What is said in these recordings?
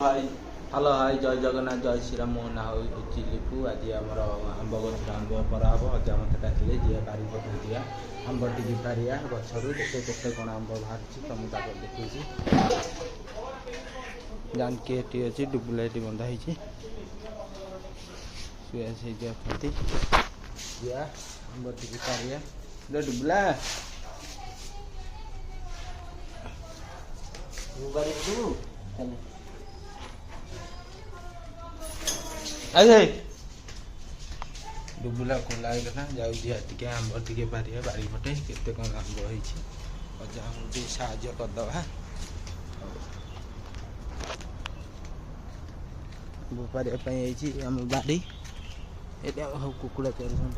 Hi hello hi जय जगन्नाथ जय श्रीराम मो ना हूँ लिपु आज आम आंब गच आंब परा हम अजा मत डाकिले जी बारी पटे दिया आंब टी पारिया गचरू देखे केते कौन आंब बाहर तुम देखी जानकी एटी अच्छी डुबुलाइट बंधा है आंब टी पारिया डुबुला अरे डुबुला खोला जाऊँगी आंब टे पारिया बारी पटे केते कौन आंब होजा हम साहय करदे पारिया आम बाड़ी ये सब कुकुड़ा चलुँच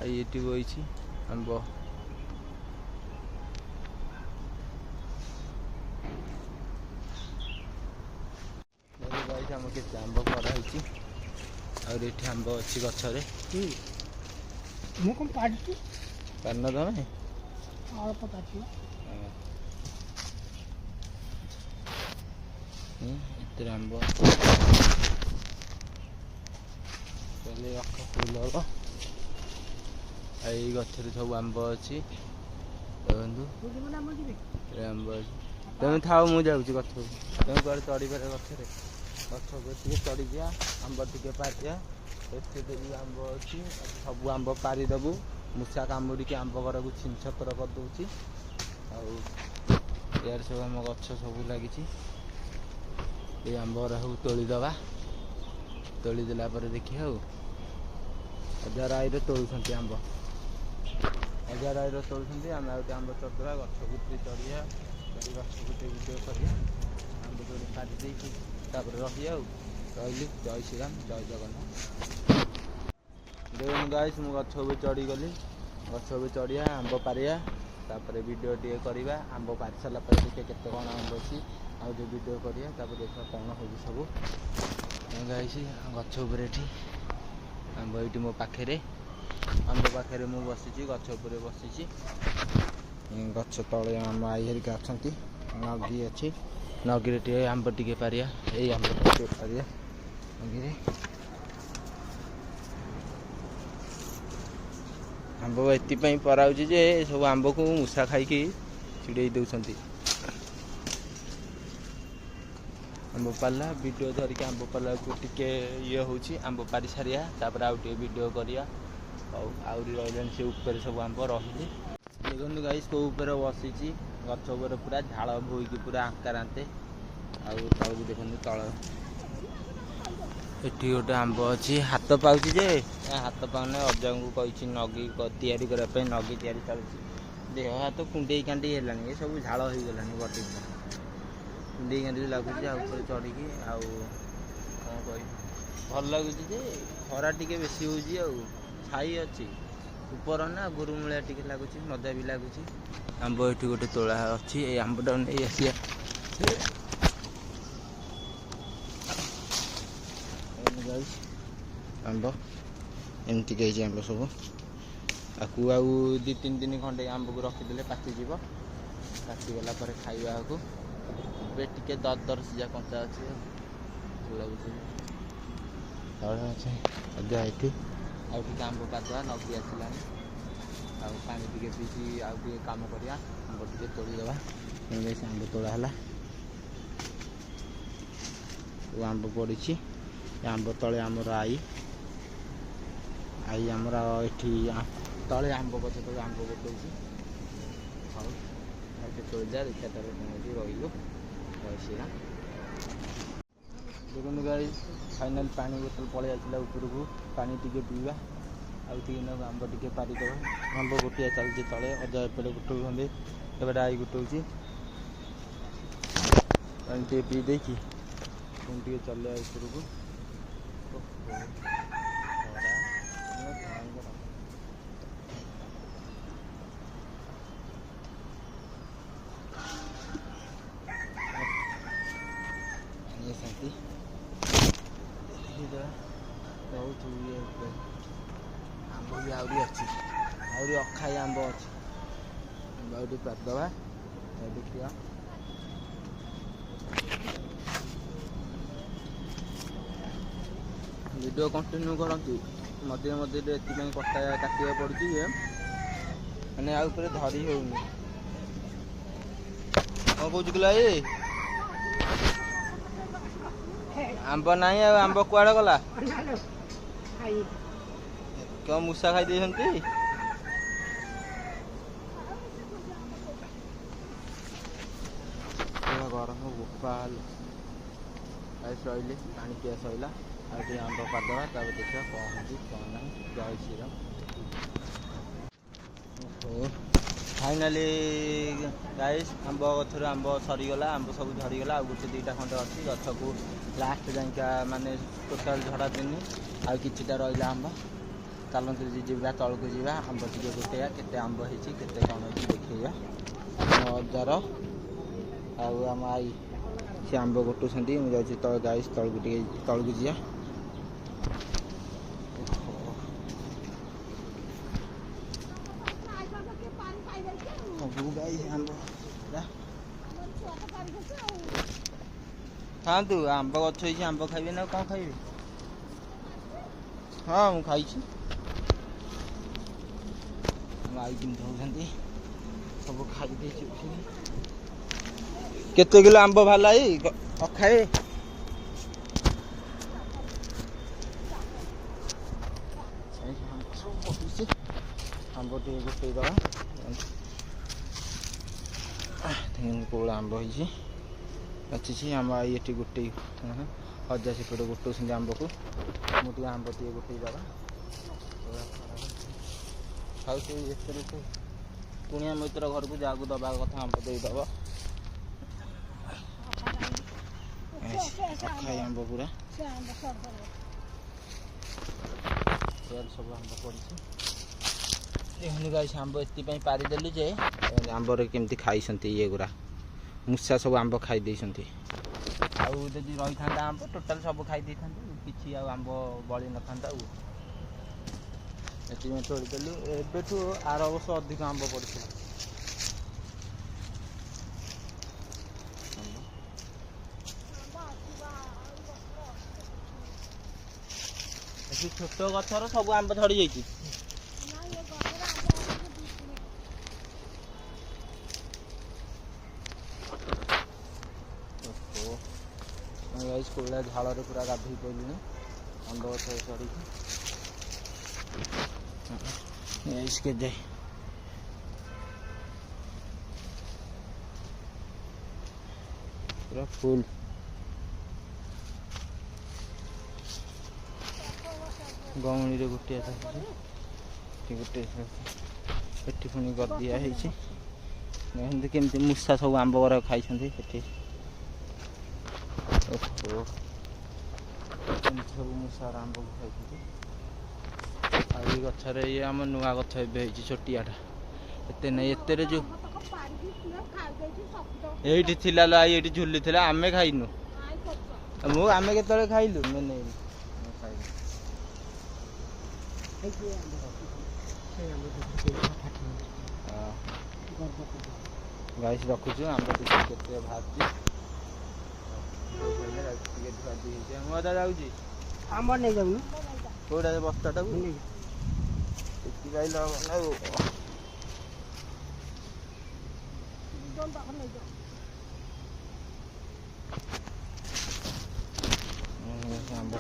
ये बही आंब आम के आंब कराई आठ आंब अच्छी गचरे पान तमें इतने आंब चले फुल हम आई गचर सब आंब अच्छी आंब तुम थाओ मुझे गच तुम कड़े चढ़ी पारे गचरे गच चढ़ी जा आंब टे पारिया देवी आंब अच्छी सब आंब पारिदेबू मूषा कामुड़ी आंब घर को छिन छतर करदे यार सब आम गच सब लगी ये आंब सब तोलीदे तोलीदेला देखिए अजा राय तोलुंट आंब अजा राय तोलुंट आम आंब चढ़ा गछ गुटे चढ़िया गछ गुटे वीडियो करिया आंब तोड़ी पारि देपर रही रही जय श्रीराम जय जगन्नाथ देखो गाइस मु गछ भी चढ़ी गली गछ भी चढ़िया आंब पारिया तापर वीडियो टे करवा आंब पारि सारा देखिए केते कौन आंब अच्छी आउ जो वीडियो करिया देखा कौन हो सब गाइस गछ उपर आंब ये मो पाखे आंब पाखे मु बसी गछ उपर बसी गछ तले आम आई हरिका अच्छा नगी अच्छी नगी टे आंब टे पारिया यही आंब टे पारिया नगी आंब एपाई पराऊँ जे सब आंब को मूषा खाई चिड़े दौरान आंब पाला वीडियो धरिक आंब पाला को टिके ये हूँ आंब पारि सारिया तापर आउ टे वीडियो करिया आउरी रही से ऊपर सब आंब रही देखो गाइस को ऊपर बसी गछ उपर पूरा झाड़ बोईकी पूरा आकारांते आउ देखो तल एटी गोटे आंब अच्छी हाथ पाऊँ जे हाथ पाने अजा को कही नगी तैयारी करने नगी तैयारी चलती देह हाथ कुंडे कांडी है सब झाड़ हो गलानी बटी कुंडे कांडी लगुच चढ़ी आउ कौन कह भल लगुच खरा टे बेसी हो छाई अच्छी ऊपर ना गुरुमूलिया टे लगुच मजा भी लगुच आंब ये गोटे तोला अच्छी ये आंबटा नहीं आसिया आंब एमती गई आंब सब आपको आउ 2-3 दिन खंडे आंब को रखीदे पाचिज पाचिगला खाइबा को टे दर सीजा कंचा अच्छे भल लगुच अजा ये आउ आंब पादा नगी आसला पानी टे पीसी आउ कम करिया आंब टे तोड़ीदे आंब तोड़ा है आंब पड़ी आंब तले आमर आई आमर एठी तले आंब गच तले आंब गोटे तोड़ जा देखा तार रही श्रीराम देखो गाइस फाइनाल पानी बोतल पलि आसला ऊपर को पानी टे पीवा आउ आंब टे पारिदे आंब गोटिया चलती तले अजा एपटे गुटाऊँ एपटे आई गुटाऊँ पानी टे पी दे पुणी चले ऊपर को बहुत आंब भी आहरी अच्छी आहरी अखाई आंब अच्छी आंब पारिदे ଦେଖିବା ଭିଡ଼ିଓ କଣ୍ଟିନ୍ୟू କରନ୍ତୁ। ମଝିରେ ମଝିରେ ଏଥିପାଇଁ କାଟିବାକୁ ପଡ଼ୁଛି ଯେ ମାନେ ଆଉ ଉପରେ ଧରି ହେଉନି। କ'ଣ କହୁଛୁ କିଲୋ ଭାଇ? ଆମ୍ବ ନାହିଁ ଆଉ ଆମ୍ବ କୁଆଡ଼େ ଗଲା? କ'ଣ ମୂଷା ଖାଇ ଦେଇଛନ୍ତି? ଗରମ ଗୋପାଲ ସଇଲେ ପାଣି ପିଆ ସଇଲା। ଆଉ ଟିକେ ଆମ୍ବ କରିଦେବା ତାପରେ ଦେଖିବା କ'ଣ ହେଉଛି କ'ଣ ନାହିଁ। ଜୟ ଶ୍ରୀରାମ। ଫାଇନାଲି ଗାଇସ୍ ଆମ୍ବ ଗଛରୁ ଆମ୍ବ ସରିଗଲା। ଆମ୍ବ ସବୁ ଝଡ଼ିଗଲା। ଆଉ ଗୋଟେ ଦୁଇଟା ଖଣ୍ଡେ ଅଛି ଗଛକୁ ଲାଷ୍ଟ ଯାଇକା ମାନେ ଟୋଟାଲ ଝଡ଼ା ଦିନି। ଆଉ କିଛିଟା ରହିଲା ଆମ୍ବ। ଚାଲନ୍ତୁ ଯିବା ତଳକୁ ଯିବା ଆମ୍ବ ଟିକେ ଗୋଟେଇବା। କେତେ ଆମ୍ବ ହେଇଛି କେତେ କ'ଣ ହେଇଛି ଦେଖେଇବା। ଆମ ଅଜାର ଆଉ ଆମ ଆଈ ସେ ଆମ୍ବ ଗୋଟୁଛନ୍ତି। ମୁଁ ଯାଉଛି ତଳ ଗାଇସ୍ ତଳକୁ ଟିକେ ତଳକୁ ଯିବା। ସବୁ ଗାଈ ଆମ୍ବ ଖାଆନ୍ତୁ। ଆମ୍ବ ଗଛ ହେଇଛି ଆମ୍ବ ଖାଇବେ ନା କ'ଣ ଖାଇବେ? ହଁ ମୁଁ ଖାଇଛି। ଆଈ କେମିତି ହେଉଛନ୍ତି ସବୁ ଖାଇ ଦେଇଛି। କେତେ କିଲୋ ଆମ୍ବ ବାହାରିଲା ଏଇ ଅଖାଏ? ଆମ୍ବ ଟିକେ ଗୋଟେଇ ଦେବା। କୋଉଳ ଆମ୍ବ ହେଇଛି ଅଛି ଆମ ଆଈ ଏଠି ଗୋଟେଇ ଅଜା ସେପଟେ ଗୋଟଉଛନ୍ତି ଆମ୍ବକୁ। ମୁଁ ଟିକେ ଆମ୍ବ ଟିକେ ଗୋଟେଇ ଦେବା। ଆଉ ସେ ଏଥିରେ ସେ କୁଣିଆ ମୈତ୍ର ଘରକୁ ଯାହାକୁ ଦେବା କଥା ଆମ୍ବ ଦେଇଦେବ। ଅଖାଇ ଆମ୍ବ ପୁରା ସବୁ ଆମ୍ବ ପଡ଼ିଛି। ଦେଖନ୍ତୁ ଗାଈ ଆମ୍ବ ଏଥିପାଇଁ ପାରିଦେଲି ଯେ ଆମ୍ବରେ କେମିତି ଖାଇଛନ୍ତି ଇଏ ଗୁଡ଼ା ମୂଷା ସବୁ ଆମ୍ବ ଖାଇ ଦେଇଛନ୍ତି। ଆଉ ଯଦି ରହିଥାନ୍ତା ଆମ୍ବ ଟୋଟାଲ ସବୁ ଖାଇ ଦେଇଥାନ୍ତେ। କିଛି ଆଉ ଆମ୍ବ ବଳି ନଥାନ୍ତା। ଆଉ ଏଥିପାଇଁ ତୋଳିଦେଲୁ। ଏବେଠୁ ଆର ବର୍ଷ ଅଧିକ ଆମ୍ବ ପଡ଼ିଥିଲା। ଏଠି ଛୋଟ ଗଛର ସବୁ ଆମ୍ବ ଝଡ଼ି ଯାଇଛି। କୋଉଳିଆ ଝାଳରେ ପୁରା ଗାଧୋଇ ପଡ଼ିଲିଣି ଆମ୍ବ ଗଛ ଚଢ଼ିକି। କେତେ ପୁରା ଫୁଲ। ଗଉଣୀରେ ଗୋଟିଏ ଗୋଟେ ଏଠି ପୁଣି ଗଦିଆ ହେଇଛି। ଏମିତି କେମିତି ମୂଷା ସବୁ ଆମ୍ବ ଗୁରା ଖାଇଛନ୍ତି ସେଠି। ଏମିତି ସବୁ ମୂଷାର ଆମ୍ବକୁ ଖାଇଛନ୍ତି। ଆଉ ଏଇ ଗଛରେ ଇଏ ଆମ ନୂଆ ଗଛ ଏବେ ହେଇଛି ଛୋଟିଆଟା। ଏତେ ନାହିଁ ଏତେରେ ଯୋଉ ଏଇଠି ଥିଲା लो ଆଇ ଏଇଠି ଝୁଲିଥିଲା ଆମେ ଖାଇନୁ। ଆମେ କେତେବେଳେ ଖାଇଲୁ ନେଇନି ଗାଈ ରଖୁଛୁ ଆମ୍ବ ଟିକେ କେତେ ବାହାରୁଛି। ମୁଁ ଅଧା ଯାଉଛି ଆମ୍ବ ନେଇ ଯାଉନୁ କୋଉଟା ବସ୍ତାଟାକୁ ଏଠି ପାଇଲେ ହବ ନା। ଆମ୍ବ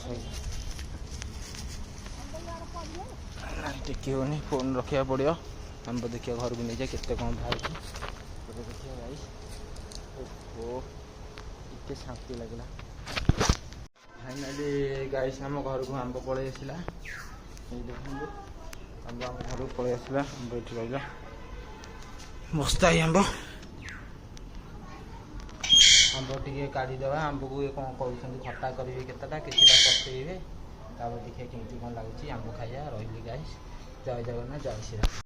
ଟେକିବନି ଫୋନ୍ ରଖିବାକୁ ପଡ଼ିବ। ଆମ୍ବ ଦେଖିବା ଘରକୁ ନେଇଯା କେତେ କ'ଣ ବାହାରୁଛି ଦେଖିବା ଗାଈ। ଟିକେ ଶାନ୍ତି ଲାଗିଲା। ଫାଇନାଲି ଗାଈସ୍ ଆମ ଘରକୁ ଆମ୍ବ ପଳେଇ ଆସିଲା। ଏଇ ଦେଖନ୍ତୁ ଆମ୍ବ ଆମ ଘରକୁ ପଳେଇ ଆସିଲା। ଆମ୍ବ ଏଠି ରହିଲା ବସ୍ତାଏ ଆମ୍ବ। ଆମ୍ବ ଟିକେ କାଢ଼ିଦେବା। ଆମ୍ବକୁ କ'ଣ କରୁଛନ୍ତି ଖଟା କରିବେ କେତେଟା କିଛିଟା ପକେଇବେ ତାପରେ ଦେଖିବା କେମିତି କ'ଣ ଲାଗୁଛି ଆମ୍ବ ଖାଇବା। ରହିଲି ଗାଈସ୍ ଜୟ ଜଗନ୍ନାଥ ଜୟ ଶ୍ରୀରାମ।